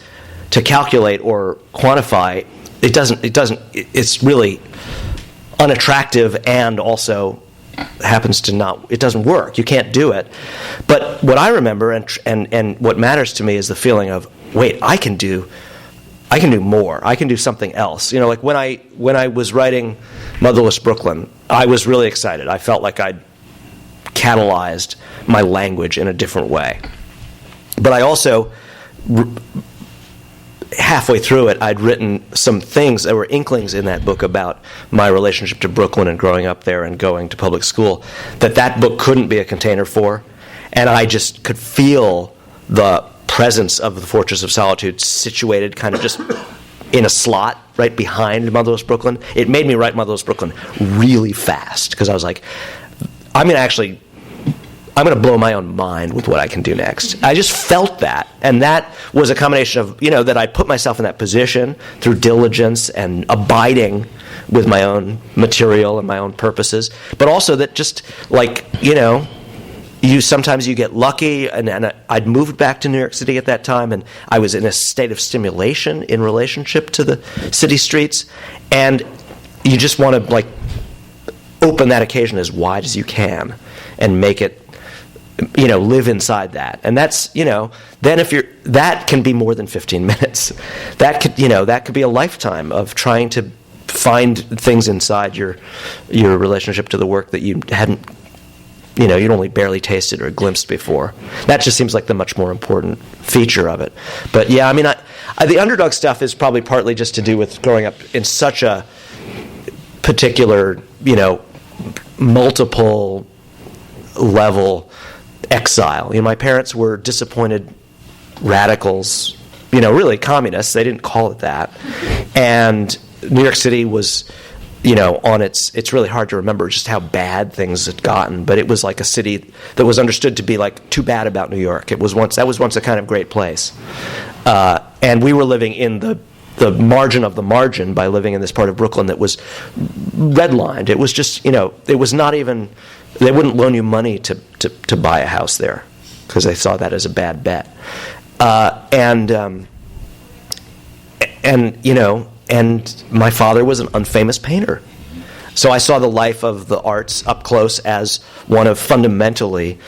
to calculate or quantify. It's really unattractive, and also happens to it doesn't work. You can't do it. But what I remember and what matters to me is the feeling of, wait, I can do more. I can do something else. Like when I was writing Motherless Brooklyn, I was really excited. I felt like I'd catalyzed my language in a different way. But I also, halfway through it, I'd written some things that were inklings in that book about my relationship to Brooklyn and growing up there and going to public school, that book couldn't be a container for. And I just could feel the presence of the Fortress of Solitude situated kind of just in a slot right behind Motherless Brooklyn. It made me write Motherless Brooklyn really fast, because I was like, I'm going to blow my own mind with what I can do next. I just felt that. And that was a combination of, that I put myself in that position through diligence and abiding with my own material and my own purposes. But also that just, like, sometimes you get lucky. And I'd moved back to New York City at that time, and I was in a state of stimulation in relationship to the city streets. And you just want to, like, open that occasion as wide as you can and make it, live inside that. And that's, then that can be more than 15 minutes. That could be a lifetime of trying to find things inside your relationship to the work that you hadn't, you'd only barely tasted or glimpsed before. That just seems like the much more important feature of it. But yeah, the underdog stuff is probably partly just to do with growing up in such a particular, multiple level exile. My parents were disappointed radicals, really communists. They didn't call it that. And New York City was, it's really hard to remember just how bad things had gotten, but it was like a city that was understood to be like too bad about New York. That was once a kind of great place. And we were living in the margin of the margin by living in this part of Brooklyn that was redlined. It was just, it was not even, they wouldn't loan you money to buy a house there because they saw that as a bad bet. And my father was an unfamous painter. So I saw the life of the arts up close as one of fundamentally,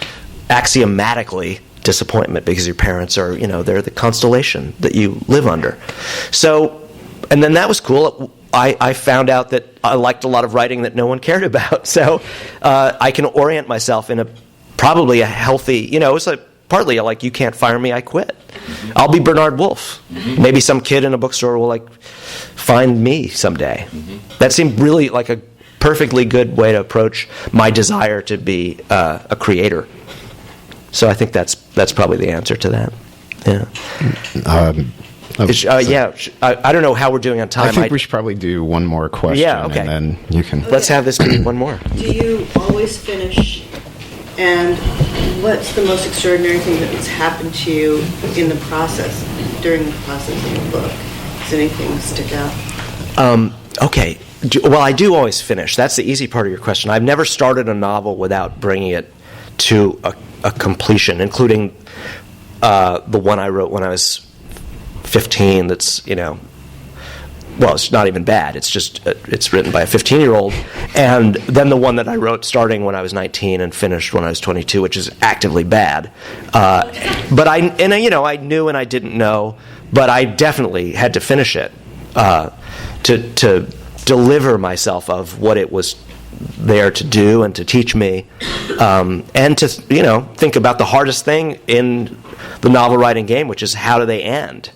axiomatically, disappointment, because your parents are, they're the constellation that you live under. So, and then that was cool. I found out that I liked a lot of writing that no one cared about. So I can orient myself in probably a healthy, it's partly like, you can't fire me, I quit. I'll be Bernard Wolfe. Maybe some kid in a bookstore will find me someday. That seemed really like a perfectly good way to approach my desire to be a creator. So I think that's probably the answer to that. Yeah. I don't know how we're doing on time. I think we should probably do one more question. Yeah, okay. And then you can... Let's have this be one more. Do you always finish? And what's the most extraordinary thing that's happened to you in the process, during the process of the book? Does anything stick out? Okay. Well, I do always finish. That's the easy part of your question. I've never started a novel without bringing it to a completion, including the one I wrote when I was 15. That's well, it's not even bad. It's just it's written by a 15-year-old, and then the one that I wrote starting when I was 19 and finished when I was 22, which is actively bad. But I knew and I didn't know, but I definitely had to finish it to deliver myself of what it was there to do and to teach me, and to think about the hardest thing in the novel writing game, which is how do they end.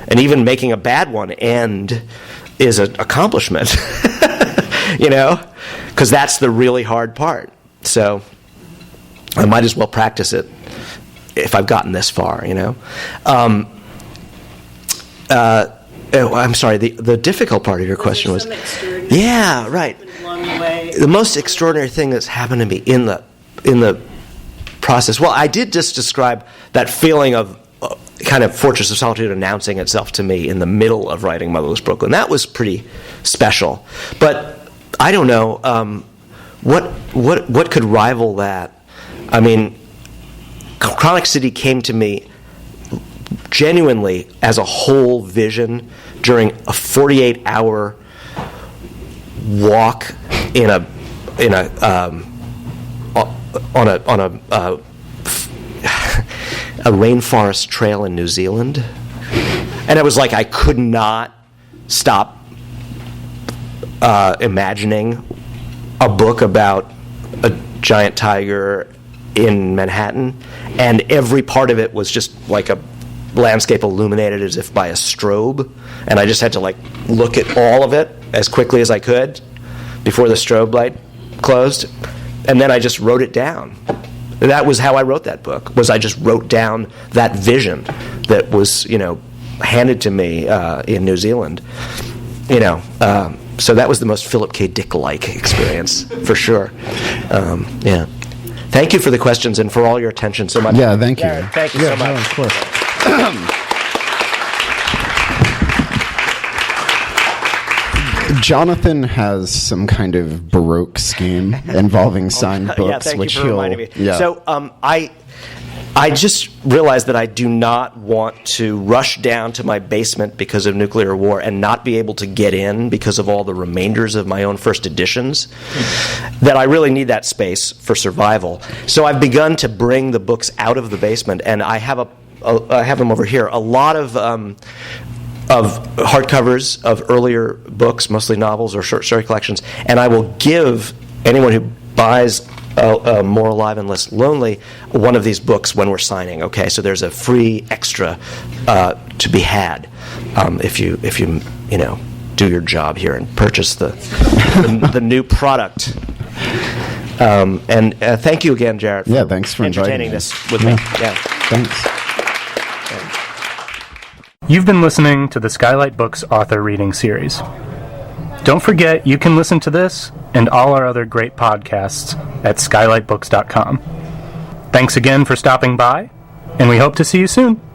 And even making a bad one end is an accomplishment, because that's the really hard part. So I might as well practice it if I've gotten this far, I'm sorry, the difficult part of your question was... Yeah, right. The most extraordinary thing that's happened to me in the process... Well, I did just describe that feeling of kind of Fortress of Solitude announcing itself to me in the middle of writing Motherless Brooklyn. That was pretty special. But I don't know what could rival that. I mean, Chronic City came to me genuinely as a whole vision during a 48-hour walk on a rainforest trail in New Zealand, and it was like I could not stop imagining a book about a giant tiger in Manhattan, and every part of it was just like a landscape illuminated as if by a strobe, and I just had to look at all of it as quickly as I could before the strobe light closed, and then I just wrote it down. That was how I wrote that book. Was I just wrote down that vision that was, handed to me in New Zealand. So that was the most Philip K. Dick-like experience for sure. Yeah. Thank you for the questions and for all your attention so much. Yeah, thank you. Jarett, thank you so much. No, of course. Jonathan has some kind of Baroque scheme involving signed books, yeah, thank which you for reminding me. Yeah. So I just realized that I do not want to rush down to my basement because of nuclear war and not be able to get in because of all the remainders of my own first editions, that I really need that space for survival. So I've begun to bring the books out of the basement, and I have them over here. A lot of hardcovers of earlier books, mostly novels or short story collections, and I will give anyone who buys More Alive and Less Lonely one of these books when we're signing. Okay, so there's a free extra to be had if you do your job here and purchase the new product. And thank you again, Jarett. Yeah, thanks for entertaining inviting this with me. Yeah, thanks. You've been listening to the Skylight Books author reading series. Don't forget you can listen to this and all our other great podcasts at skylightbooks.com. Thanks again for stopping by, and we hope to see you soon.